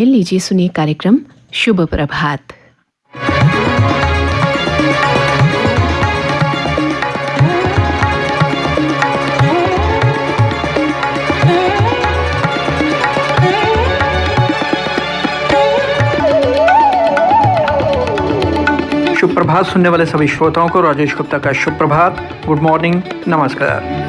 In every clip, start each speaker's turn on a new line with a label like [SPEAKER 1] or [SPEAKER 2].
[SPEAKER 1] लीजिए सुनिए कार्यक्रम शुभ प्रभात।
[SPEAKER 2] शुभ प्रभात सुनने वाले सभी श्रोताओं को राजेश गुप्ता का शुभ प्रभात, गुड मॉर्निंग, नमस्कार।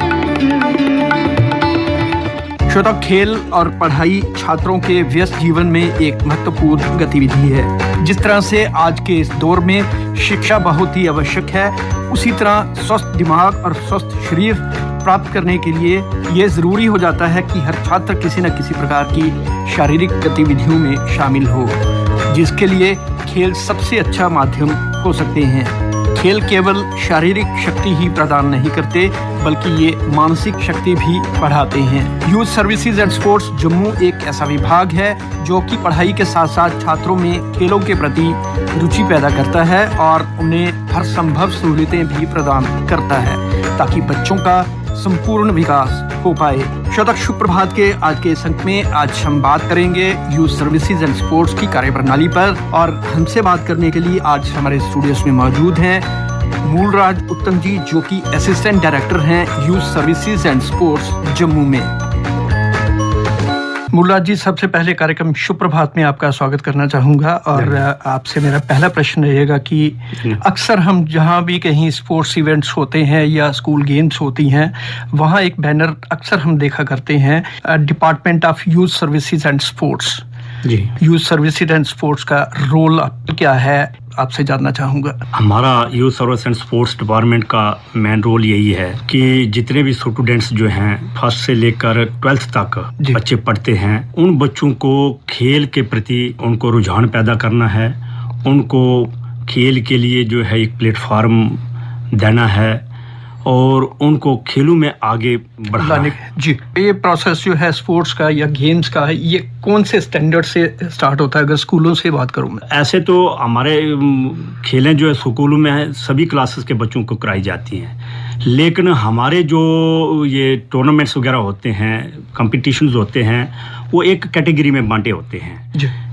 [SPEAKER 2] श्रोता, खेल और पढ़ाई छात्रों के व्यस्त जीवन में एक महत्वपूर्ण गतिविधि है। जिस तरह से आज के इस दौर में शिक्षा बहुत ही आवश्यक है, उसी तरह स्वस्थ दिमाग और स्वस्थ शरीर प्राप्त करने के लिए ये ज़रूरी हो जाता है कि हर छात्र किसी न किसी प्रकार की शारीरिक गतिविधियों में शामिल हो, जिसके लिए खेल सबसे अच्छा माध्यम हो सकते हैं। खेल केवल शारीरिक शक्ति ही प्रदान नहीं करते, बल्कि ये मानसिक शक्ति भी बढ़ाते हैं। Youth services and sports Jammu एक ऐसा विभाग है जो कि पढ़ाई के साथ साथ छात्रों में खेलों के प्रति रुचि पैदा करता है और उन्हें हर संभव सहूलियतें भी प्रदान करता है ताकि बच्चों का संपूर्ण विकास हो पाए। श्रोता, शुभ प्रभात के आज के इस अंक में आज हम बात करेंगे यूथ सर्विसेज एंड स्पोर्ट्स की कार्यप्रणाली पर, और हमसे बात करने के लिए आज हमारे स्टूडियोज में मौजूद हैं मूलराज उत्तम जी, जो कि असिस्टेंट डायरेक्टर हैं youth services and sports Jammu में। मूलराज जी, सबसे पहले कार्यक्रम शुभ प्रभात में आपका स्वागत करना चाहूँगा और आपसे मेरा पहला प्रश्न रहेगा कि अक्सर हम जहाँ भी कहीं स्पोर्ट्स इवेंट्स होते हैं या स्कूल गेम्स होती हैं, वहाँ एक बैनर अक्सर हम देखा करते हैं, department of youth services and sports. जी, यूथ सर्विसेज एंड स्पोर्ट्स का रोल क्या है, आपसे जानना चाहूँगा।
[SPEAKER 3] हमारा youth service and sports department का मेन रोल यही है कि जितने भी स्टूडेंट्स जो हैं फर्स्ट से लेकर 12th तक बच्चे पढ़ते हैं, उन बच्चों को खेल के प्रति उनको रुझान पैदा करना है, उनको खेल के लिए जो है एक प्लेटफॉर्म देना है और उनको खेलों में आगे बढ़ाना है।
[SPEAKER 2] जी, ये प्रोसेस जो है स्पोर्ट्स का या गेम्स का है, ये कौन से स्टैंडर्ड से स्टार्ट होता है? अगर स्कूलों से बात करूं मैं,
[SPEAKER 3] ऐसे तो हमारे खेलें जो है स्कूलों में सभी क्लासेस के बच्चों को कराई जाती हैं, लेकिन हमारे जो ये टूर्नामेंट्स वगैरह होते हैं, कंपटीशंस होते हैं, वो एक कैटेगरी में बांटे होते हैं।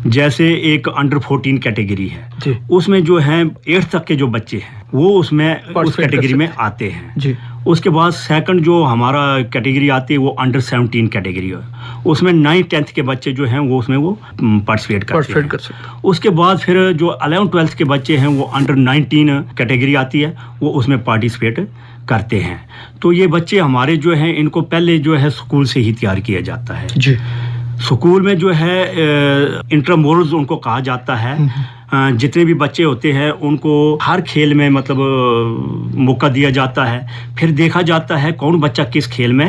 [SPEAKER 3] जैसे एक अंडर 14 कैटेगरी है, उसमें जो है 8th तक के जो बच्चे हैं वो उसमें उस कैटेगरी में आते हैं। उसके बाद सेकंड जो हमारा कैटेगरी आती है वो अंडर 17 कैटेगरी है, उसमें 9th 10th के बच्चे जो हैं वो उसमें वो पार्टिसिपेट करते हैं। उसके बाद फिर जो 11th 12th के बच्चे हैं वो अंडर 19 कैटेगरी आती है, वो उसमें पार्टिसिपेट करते हैं। तो ये बच्चे हमारे जो हैं इनको पहले जो है स्कूल से ही तैयार किया जाता है। जी, स्कूल में जो है इंट्रामोरल्स उनको कहा जाता है। जितने भी बच्चे होते हैं उनको हर खेल में मतलब मौका दिया जाता है, फिर देखा जाता है कौन बच्चा किस खेल में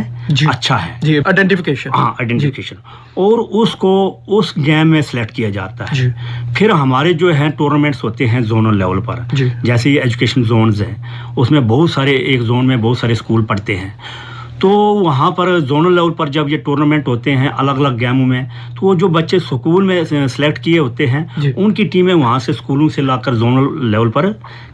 [SPEAKER 3] अच्छा है। जी, आइडेंटिफिकेशन। हाँ, आइडेंटिफिकेशन, और उसको उस गेम में सेलेक्ट किया जाता है। फिर हमारे जो है टूर्नामेंट्स होते हैं जोनल लेवल पर, जैसे ये एजुकेशन जोन्स हैं, उसमें बहुत सारे, एक जोन में बहुत सारे स्कूल पढ़ते हैं, तो वहाँ पर जोनल लेवल पर जब ये टूर्नामेंट होते हैं अलग अलग गेमों में, तो वो जो बच्चे स्कूल में सेलेक्ट किए होते हैं उनकी टीमें वहाँ से स्कूलों से लाकर जोनल लेवल पर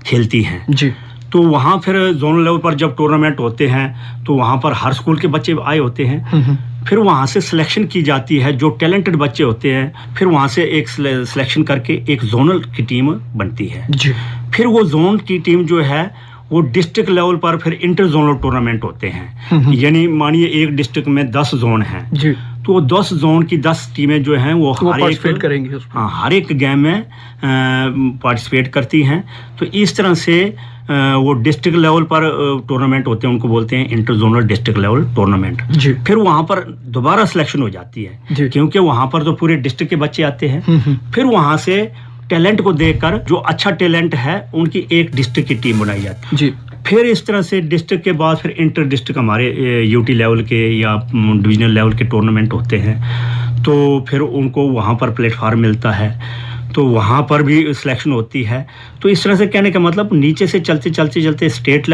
[SPEAKER 3] खेलती हैं। जी, तो वहाँ फिर जोनल लेवल पर जब टूर्नामेंट होते हैं तो वहाँ पर हर स्कूल के बच्चे आए होते हैं। फिर वहाँ से सिलेक्शन की जाती है, जो टैलेंटेड बच्चे होते हैं फिर वहाँ से एक सिलेक्शन करके एक जोनल की टीम बनती है। जी, फिर वो जोन की टीम जो है वो डिस्ट्रिक्ट लेवल पर फिर इंटर जोनल टूर्नामेंट होते हैं। यानी मानिए एक डिस्ट्रिक्ट में 10 जोन हैं, तो 10 जोन की 10 टीमें जो हैं वो पार्टिसिपेट करेंगी। हाँ, हर एक गेम में पार्टिसिपेट करती हैं। तो इस तरह से वो डिस्ट्रिक्ट लेवल पर टूर्नामेंट होते हैं, उनको बोलते हैं inter zonal district level tournament. फिर वहाँ पर दोबारा सिलेक्शन हो जाती है, क्योंकि वहाँ पर तो पूरे डिस्ट्रिक्ट के बच्चे आते हैं। फिर वहाँ से टैलेंट को देखकर जो अच्छा टैलेंट है उनकी एक डिस्ट्रिक्ट की टीम बनाई जाती है। जी, फिर इस तरह से डिस्ट्रिक्ट के बाद फिर इंटर डिस्ट्रिक्ट हमारे यूटी लेवल के या डिविजनल लेवल के टूर्नामेंट होते हैं, तो फिर उनको वहाँ पर प्लेटफॉर्म मिलता है, तो वहाँ पर भी सिलेक्शन होती है। तो इस तरह से कहने का मतलब नीचे से चलते चलते चलते स्टेट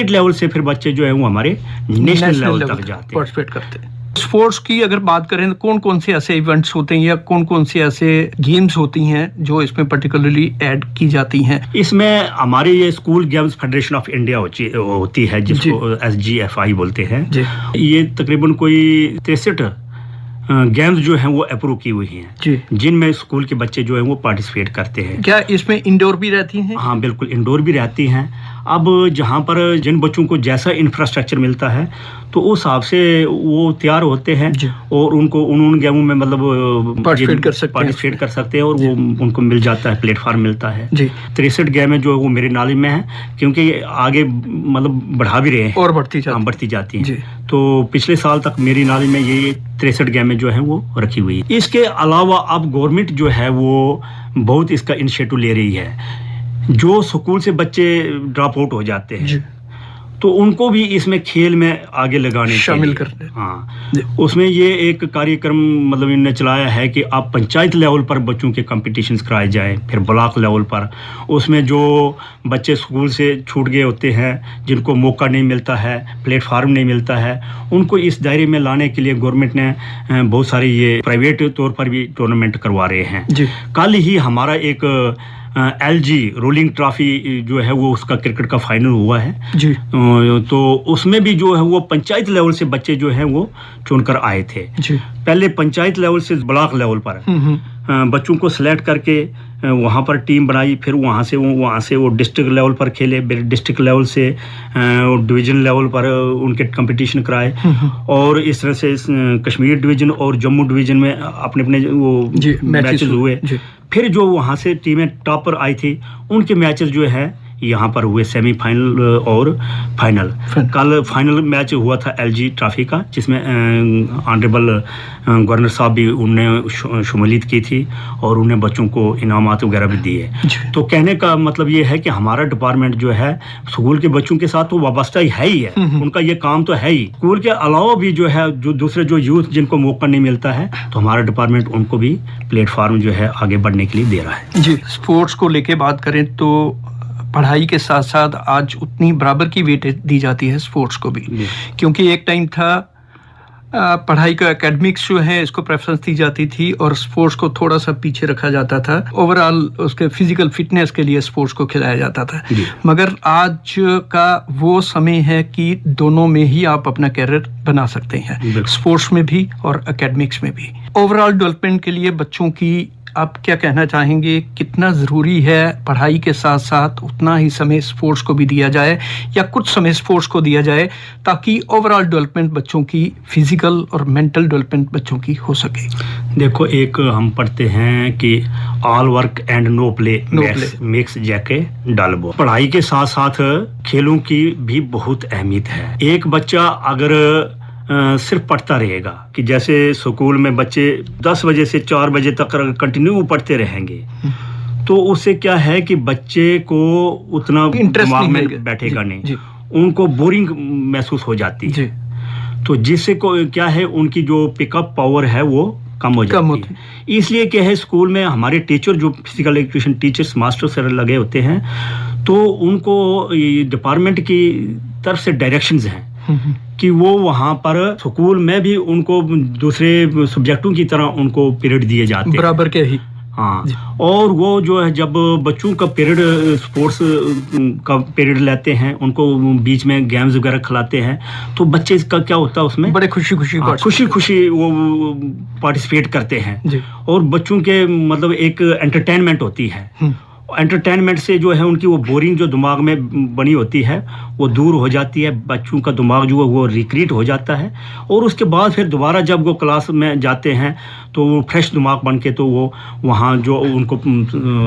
[SPEAKER 3] लेवल से फिर बच्चे जो है वो हमारे नेशनल लेवल तक जाते हैं,
[SPEAKER 2] पार्टिसिपेट करते हैं। स्पोर्ट्स की अगर बात करें तो कौन कौन से ऐसे इवेंट्स होते हैं या कौन कौन से ऐसे गेम्स होती हैं जो इसमें पर्टिकुलरली ऐड की जाती हैं?
[SPEAKER 3] इसमें हमारे ये school games federation of India होती है, जिसको SGFI बोलते हैं। ये तकरीबन कोई 63 गेम्स जो हैं वो अप्रूव की हुई हैं
[SPEAKER 2] जी,
[SPEAKER 3] जिनमें स्कूल के बच्चे जो हैं वो पार्टिसिपेट करते हैं।
[SPEAKER 2] क्या इसमें इंडोर भी रहती हैं?
[SPEAKER 3] हाँ बिल्कुल, इंडोर भी रहती हैं। अब जहाँ पर जिन बच्चों को जैसा इंफ्रास्ट्रक्चर मिलता है तो उस हिसाब से वो तैयार होते हैं
[SPEAKER 2] जी।
[SPEAKER 3] और उनको उन गेमों में मतलब
[SPEAKER 2] पार्टिसिपेट कर सकते हैं
[SPEAKER 3] और वो उनको मिल जाता है, प्लेटफॉर्म मिलता है
[SPEAKER 2] जी।
[SPEAKER 3] 63 गेम है जो वो मेरे नॉलेज में है, क्योंकि ये आगे मतलब बढ़ा भी रहे हैं
[SPEAKER 2] और बढ़ती
[SPEAKER 3] जाती हैं
[SPEAKER 2] जी।
[SPEAKER 3] तो पिछले साल तक मेरी नॉलेज में ये 63 गेमें जो हैं वो रखी हुई है। इसके अलावा अब गवर्नमेंट जो है वो बहुत इसका इनिशिएटिव ले रही है। जो स्कूल से बच्चे ड्रॉप आउट हो जाते हैं
[SPEAKER 2] जी।
[SPEAKER 3] तो उनको भी इसमें खेल में आगे लगाने
[SPEAKER 2] शामिल करते हैं।
[SPEAKER 3] हाँ, उसमें ये एक कार्यक्रम मतलब इन्होंने चलाया है कि आप पंचायत लेवल पर बच्चों के कंपटीशंस कराए जाएं, फिर ब्लॉक लेवल पर उसमें जो बच्चे स्कूल से छूट गए होते हैं, जिनको मौका नहीं मिलता है, प्लेटफार्म नहीं मिलता है, उनको इस दायरे में लाने के लिए गवर्नमेंट ने बहुत सारी ये प्राइवेट तौर पर भी टूर्नामेंट करवा रहे हैं। कल ही हमारा एक LG रोलिंग ट्रॉफी जो है वो उसका क्रिकेट का फाइनल हुआ है
[SPEAKER 2] जी।
[SPEAKER 3] तो उसमें भी जो है वो पंचायत लेवल से बच्चे जो हैं वो चुनकर आए थे
[SPEAKER 2] जी।
[SPEAKER 3] पहले पंचायत लेवल से ब्लॉक लेवल पर बच्चों को सिलेक्ट करके वहाँ पर टीम बनाई, फिर वहाँ से वो डिस्ट्रिक्ट लेवल पर खेले, डिस्ट्रिक्ट लेवल से डिवीज़न लेवल पर उनके कंपटीशन कराए और इस तरह से कश्मीर डिवीज़न और जम्मू डिवीज़न में अपने अपने वो मैचेस हुए। फिर जो वहाँ से टीमें टॉप पर आई थी उनके मैचेस जो है यहाँ पर हुए सेमीफाइनल और फाइनल। कल फाइनल मैच हुआ था LG ट्रॉफी का, जिसमें ऑनरेबल गवर्नर साहब भी उन्होंने शमूलियत की थी और उन्हें बच्चों को इनामात वगैरह भी दिए। तो कहने का मतलब ये है कि हमारा डिपार्टमेंट जो है स्कूल के बच्चों के साथ तो वाबस्ता ही है, उनका ये काम तो है ही। स्कूल के अलावा भी जो है जो दूसरे जो यूथ जिनको मौका नहीं मिलता है तो हमारा डिपार्टमेंट उनको भी प्लेटफार्म जो है आगे बढ़ने के लिए दे रहा है।
[SPEAKER 2] जी, स्पोर्ट्स को लेके बात करें तो पढ़ाई के साथ साथ आज उतनी बराबर की वेटेज दी जाती है स्पोर्ट्स को भी, क्योंकि एक टाइम था पढ़ाई का एकेडमिक्स जो है इसको प्रेफरेंस दी जाती थी और स्पोर्ट्स को थोड़ा सा पीछे रखा जाता था। ओवरऑल उसके फिजिकल फिटनेस के लिए स्पोर्ट्स को खिलाया जाता था, मगर आज का वो समय है कि दोनों में ही आप अपना कैरियर बना सकते हैं, स्पोर्ट्स में भी और एकेडमिक्स में भी। ओवरऑल डेवलपमेंट के लिए बच्चों की आप क्या कहना चाहेंगे, कितना ज़रूरी है पढ़ाई के साथ साथ उतना ही समय स्पोर्ट्स को भी दिया जाए या कुछ समय स्पोर्ट्स को दिया जाए ताकि ओवरऑल डेवलपमेंट बच्चों की फिजिकल और मेंटल डेवलपमेंट बच्चों की हो सके?
[SPEAKER 3] देखो, एक हम पढ़ते हैं कि all work and no play makes Jack dull. पढ़ाई के साथ साथ खेलों की भी बहुत अहमियत है। एक बच्चा अगर सिर्फ पढ़ता रहेगा कि जैसे स्कूल में बच्चे 10 बजे से 4 बजे तक कंटिन्यू पढ़ते रहेंगे तो उससे क्या है कि बच्चे को उतना दिमाग में बैठेगा नहीं, उनको बोरिंग महसूस हो जाती है। तो जिससे को क्या है उनकी जो पिकअप पावर है वो कम हो जाती है। इसलिए क्या है स्कूल में हमारे टीचर जो physical education teachers master sir लगे होते हैं तो उनको डिपार्टमेंट की तरफ से डायरेक्शंस हैं कि वो वहाँ पर स्कूल में भी उनको दूसरे सब्जेक्टों की तरह उनको पीरियड दिए जाते हैं
[SPEAKER 2] बराबर के ही।
[SPEAKER 3] हाँ, और वो जो है जब बच्चों का पीरियड स्पोर्ट्स का पीरियड लेते हैं, उनको बीच में गेम्स वगैरह खिलाते हैं तो बच्चे का क्या होता है उसमें बड़े खुशी खुशी वो पार्टिसिपेट करते हैं और बच्चों के मतलब एक एंटरटेनमेंट होती है। एंटरटेनमेंट से जो है उनकी वो बोरिंग जो दिमाग में बनी होती है वो दूर हो जाती है, बच्चों का दिमाग जो है वो रिक्रिएट हो जाता है और उसके बाद फिर दोबारा जब वो क्लास में जाते हैं तो वो फ्रेश दिमाग बन के तो वो वहाँ जो उनको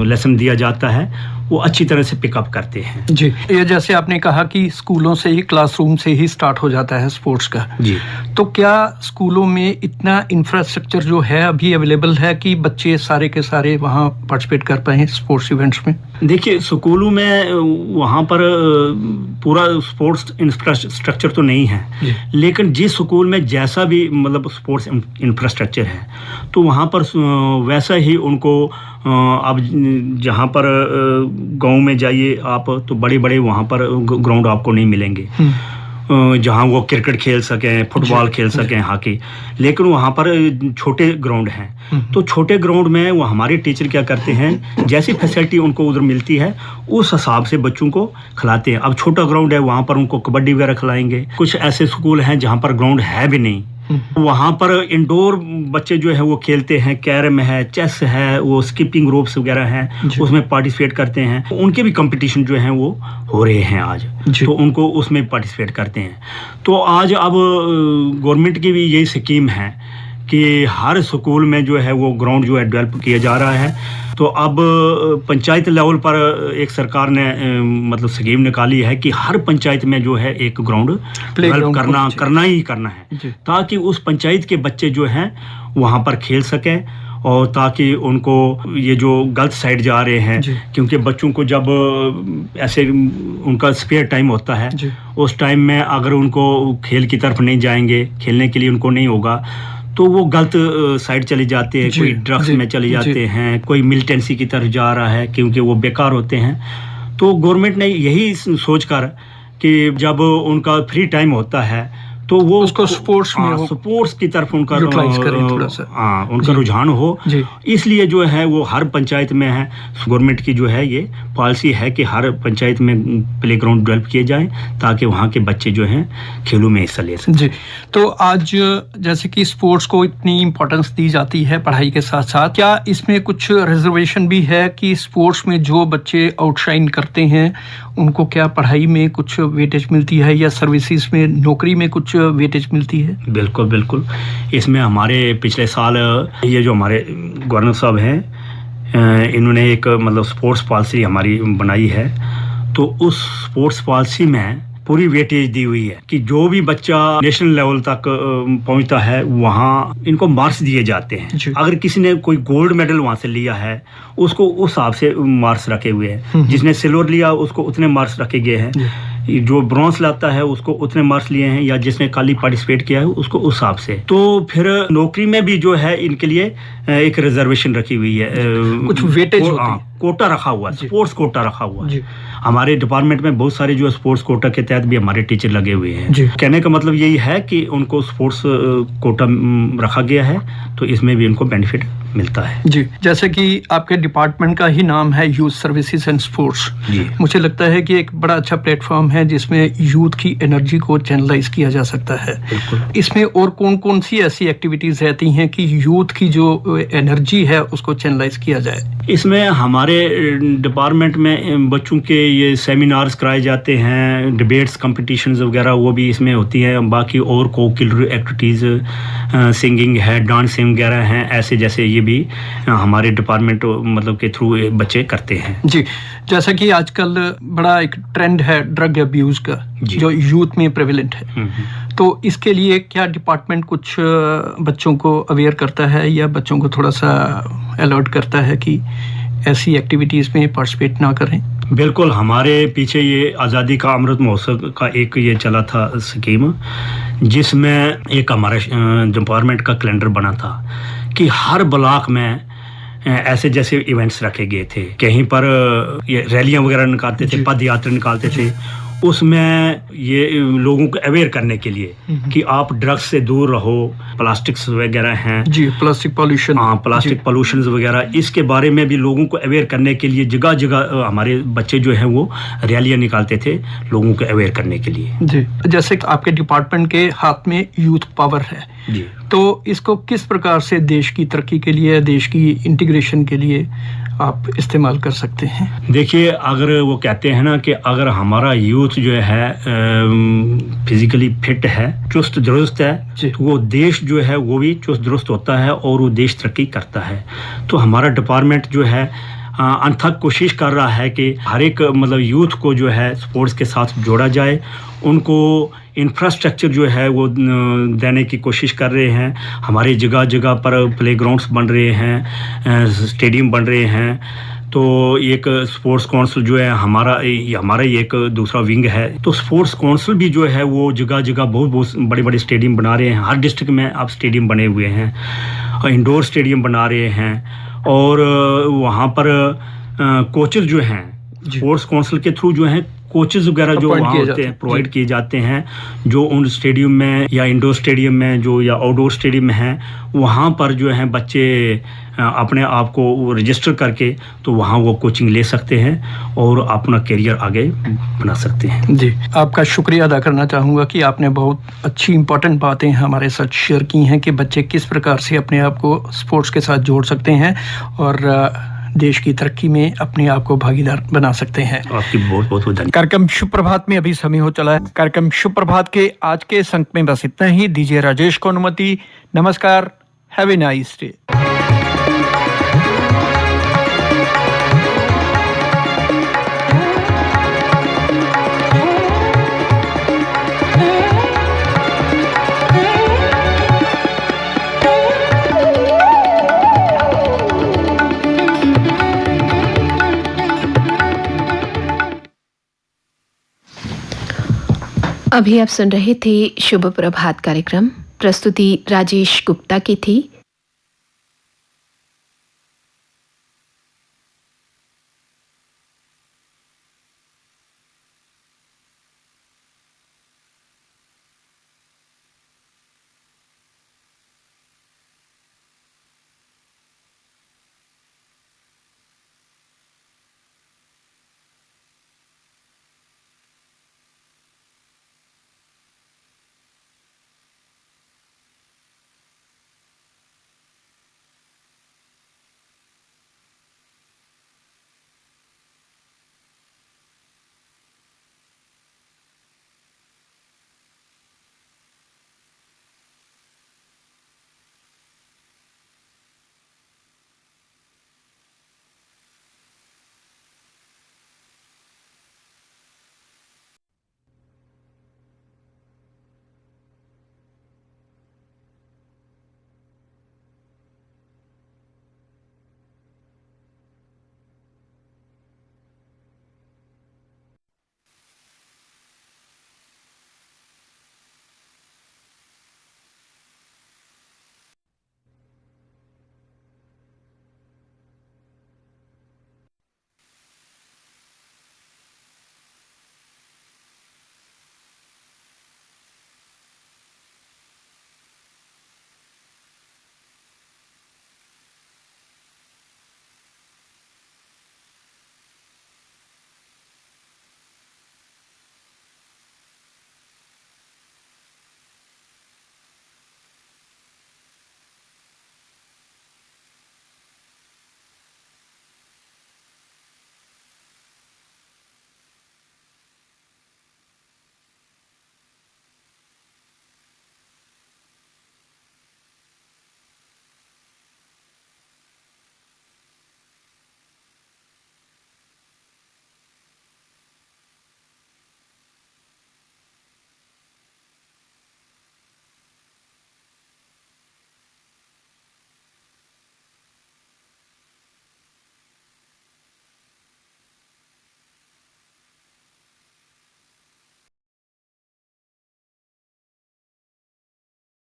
[SPEAKER 3] लेसन दिया जाता है वो अच्छी तरह से पिकअप करते हैं।
[SPEAKER 2] जी, ये जैसे आपने कहा कि स्कूलों से ही, क्लासरूम से ही स्टार्ट हो जाता है स्पोर्ट्स का।
[SPEAKER 3] जी, तो
[SPEAKER 2] क्या स्कूलों में इतना इंफ्रास्ट्रक्चर जो है अभी अवेलेबल है कि बच्चे सारे के सारे वहाँ पार्टिसिपेट कर पाए स्पोर्ट्स इवेंट्स में? देखिए,
[SPEAKER 3] स्कूलों में वहाँ पर पूरा स्पोर्ट्स इंफ्रास्ट्रक्चर तो नहीं है, लेकिन जिस स्कूल में जैसा भी मतलब स्पोर्ट्स इंफ्रास्ट्रक्चर है तो वहाँ पर वैसा ही उनको अब जहाँ पर गांव में जाइए आप तो बड़े बड़े वहाँ पर ग्राउंड आपको नहीं मिलेंगे जहाँ वो क्रिकेट खेल सकें, फुटबॉल खेल सकें, हॉकी, लेकिन वहाँ पर छोटे ग्राउंड हैं। तो छोटे ग्राउंड में वो हमारे टीचर क्या करते हैं, जैसी फैसिलिटी उनको उधर मिलती है उस हिसाब से बच्चों को खिलाते हैं। अब छोटा ग्राउंड है वहाँ पर उनको कबड्डी वगैरह खिलाएंगे। कुछ ऐसे स्कूल हैं जहाँ पर ग्राउंड है भी नहीं वहाँ पर इंडोर बच्चे जो है वो खेलते हैं, कैरम है, चेस है, वो स्किपिंग रोप्स वगैरह हैं, उसमें पार्टिसिपेट करते हैं। उनके भी कंपटीशन जो हैं वो हो रहे हैं आज, तो उनको उसमें पार्टिसिपेट करते हैं। तो आज अब गवर्नमेंट की भी यही स्कीम है कि हर स्कूल में जो है वो ग्राउंड जो है डेवलप किया जा रहा है। तो अब पंचायत लेवल पर एक सरकार ने मतलब स्कीम निकाली है कि हर पंचायत में जो है एक ग्राउंड डेवलप करना ही करना है, ताकि उस पंचायत के बच्चे जो हैं वहाँ पर खेल सकें, और ताकि उनको ये जो गलत साइड जा रहे हैं, क्योंकि बच्चों को जब ऐसे उनका स्पेयर टाइम होता है, उस टाइम में अगर उनको खेल की तरफ नहीं जाएंगे, खेलने के लिए उनको नहीं होगा, तो वो गलत साइड चले जाते हैं, कोई ड्रग्स में चले जाते हैं, कोई मिलिटेंसी की तरफ जा रहा है, क्योंकि वो बेकार होते हैं। तो गवर्नमेंट ने यही सोचकर कि जब उनका फ्री टाइम होता है तो वो
[SPEAKER 2] उसको स्पोर्ट्स
[SPEAKER 3] की तरफ उनका
[SPEAKER 2] उनका
[SPEAKER 3] रुझान हो, इसलिए जो है वो हर पंचायत में है। गवर्नमेंट की जो है ये पॉलिसी है कि हर पंचायत में प्ले ग्राउंड डेवलप किए जाएं, ताकि वहाँ के बच्चे जो हैं खेलों में हिस्सा ले सकें।
[SPEAKER 2] जी, तो आज जैसे कि स्पोर्ट्स को इतनी इम्पोर्टेंस दी जाती है पढ़ाई के साथ साथ, क्या इसमें कुछ रिजर्वेशन भी है कि स्पोर्ट्स में जो बच्चे आउटशाइन करते हैं उनको क्या पढ़ाई में कुछ वेटेज मिलती है, या सर्विसेज में, नौकरी में कुछ वेटेज मिलती है?
[SPEAKER 3] बिल्कुल बिल्कुल, इसमें हमारे पिछले साल ये जो हमारे गवर्नर साहब हैं, इन्होंने एक मतलब स्पोर्ट्स पॉलिसी हमारी बनाई है। तो उस स्पोर्ट्स पॉलिसी में पूरी वेटेज दी हुई है कि जो भी बच्चा नेशनल लेवल तक पहुंचता है वहाँ इनको मार्क्स दिए जाते हैं। अगर किसी ने कोई गोल्ड मेडल वहाँ से लिया है उसको उस हिसाब से मार्क्स रखे हुए हैं, जिसने सिल्वर लिया उसको उतने मार्क्स रखे गए हैं, जो ब्रॉन्ज लाता है उसको उतने मार्क्स लिए हैं, या जिसने खाली पार्टिसिपेट किया है उसको उस हिसाब से। तो फिर नौकरी में भी जो है इनके लिए एक रिजर्वेशन रखी हुई है,
[SPEAKER 2] कुछ वेटेज
[SPEAKER 3] कोटा रखा हुआ है, स्पोर्ट्स कोटा रखा हुआ है। हमारे डिपार्टमेंट में बहुत सारे जो स्पोर्ट्स कोटा के तहत भी हमारे टीचर लगे हुए हैं। कहने का मतलब यही है कि उनको स्पोर्ट्स कोटा रखा गया है, तो इसमें भी उनको बेनिफिट मिलता है।
[SPEAKER 2] जी, जैसे कि आपके डिपार्टमेंट का ही नाम है यूथ सर्विसेज एंड स्पोर्ट्स, मुझे लगता है कि एक बड़ा अच्छा प्लेटफॉर्म है जिसमें यूथ की एनर्जी को चैनलाइज किया जा सकता है। इसमें और कौन कौन सी ऐसी एक्टिविटीज रहती हैं कि यूथ की जो एनर्जी है उसको चैनलाइज किया जाए?
[SPEAKER 3] इसमें हमारे डिपार्टमेंट में बच्चों के ये सेमिनार्स कराए जाते हैं, डिबेट्स कॉम्पिटिशन्स वगैरह वो भी इसमें होती हैं। बाकी और को-करिकुलर एक्टिविटीज़, सिंगिंग है, डांसिंग वगैरह हैं, ऐसे जैसे ये भी हमारे डिपार्टमेंट मतलब के थ्रू बच्चे करते हैं।
[SPEAKER 2] जी, जैसा कि आजकल बड़ा एक ट्रेंड है ड्रग अब्यूज का जो यूथ में प्रेवलेंट है, तो इसके लिए क्या डिपार्टमेंट कुछ बच्चों को अवेयर करता है या बच्चों को थोड़ा सा अलर्ट करता है कि ऐसी एक्टिविटीज़ में पार्टिसिपेट ना करें?
[SPEAKER 3] बिल्कुल, हमारे पीछे ये आज़ादी का अमृत महोत्सव का एक ये चला था स्कीम, जिसमें एक हमारे डिपार्टमेंट का कैलेंडर बना था कि हर ब्लॉक में ऐसे जैसे इवेंट्स रखे गए थे। कहीं पर ये रैलियां वगैरह निकालते थे, पद यात्रा निकालते थे, उसमें ये लोगों को अवेयर करने के लिए कि आप ड्रग्स से दूर रहो, प्लास्टिक्स वगैरह हैं
[SPEAKER 2] जी, प्लास्टिक पॉल्यूशन,
[SPEAKER 3] प्लास्टिक पॉल्यूशन वगैरह, इसके बारे में भी लोगों को अवेयर करने के लिए जगह जगह हमारे बच्चे जो हैं वो रैलियां निकालते थे लोगों को अवेयर करने के लिए।
[SPEAKER 2] जी, जैसे कि आपके डिपार्टमेंट के हाथ में यूथ पावर है जी, तो इसको किस प्रकार से देश की तरक्की के लिए, देश की इंटीग्रेशन के लिए आप इस्तेमाल कर सकते हैं?
[SPEAKER 3] देखिए, अगर वो कहते हैं ना कि अगर हमारा यूथ जो है फिजिकली फिट है, चुस्त दुरुस्त है, तो वो देश जो है वो भी चुस्त दुरुस्त होता है और वो देश तरक्की करता है। तो हमारा डिपार्टमेंट जो है अनथक कोशिश कर रहा है कि हर एक मतलब यूथ को जो है स्पोर्ट्स के साथ जोड़ा जाए, उनको इंफ्रास्ट्रक्चर जो है वो देने की कोशिश कर रहे हैं। हमारी जगह जगह पर प्लेग्राउंड्स बन रहे हैं, स्टेडियम बन रहे हैं। तो एक स्पोर्ट्स काउंसिल जो है हमारा ही एक दूसरा विंग है, तो स्पोर्ट्स काउंसिल भी जो है वो जगह जगह बहुत बड़े बड़े स्टेडियम बना रहे हैं। हर डिस्ट्रिक्ट में अब स्टेडियम बने हुए हैं, इंडोर स्टेडियम बना रहे हैं, और वहाँ पर कोचेस जो हैं स्पोर्ट्स काउंसिल के थ्रू जो हैं कोचेस वगैरह जो वहाँ होते हैं प्रोवाइड किए जाते हैं, जो उन स्टेडियम में या इंडोर स्टेडियम में जो या आउटडोर स्टेडियम में हैं, वहाँ पर जो हैं बच्चे अपने आप को रजिस्टर करके तो वहाँ वो कोचिंग ले सकते हैं और अपना करियर आगे बना सकते हैं।
[SPEAKER 2] जी, आपका शुक्रिया अदा करना चाहूँगा कि आपने बहुत अच्छी इंपॉर्टेंट बातें हमारे साथ शेयर की हैं कि बच्चे किस प्रकार से अपने आप को स्पोर्ट्स के साथ जोड़ सकते हैं और देश की तरक्की में अपने आप को भागीदार बना सकते हैं।
[SPEAKER 3] आपकी बहुत बहुत धन्यवाद।
[SPEAKER 2] कार्यक्रम शुभ प्रभात में अभी समय हो चला है। कार्यक्रम शुभ प्रभात के आज के अंक में बस इतना ही। दीजिए राजेश को अनुमति। नमस्कार। Have a nice day.
[SPEAKER 1] अभी आप सुन रहे थे शुभ प्रभात कार्यक्रम। प्रस्तुति राजेश गुप्ता की थी।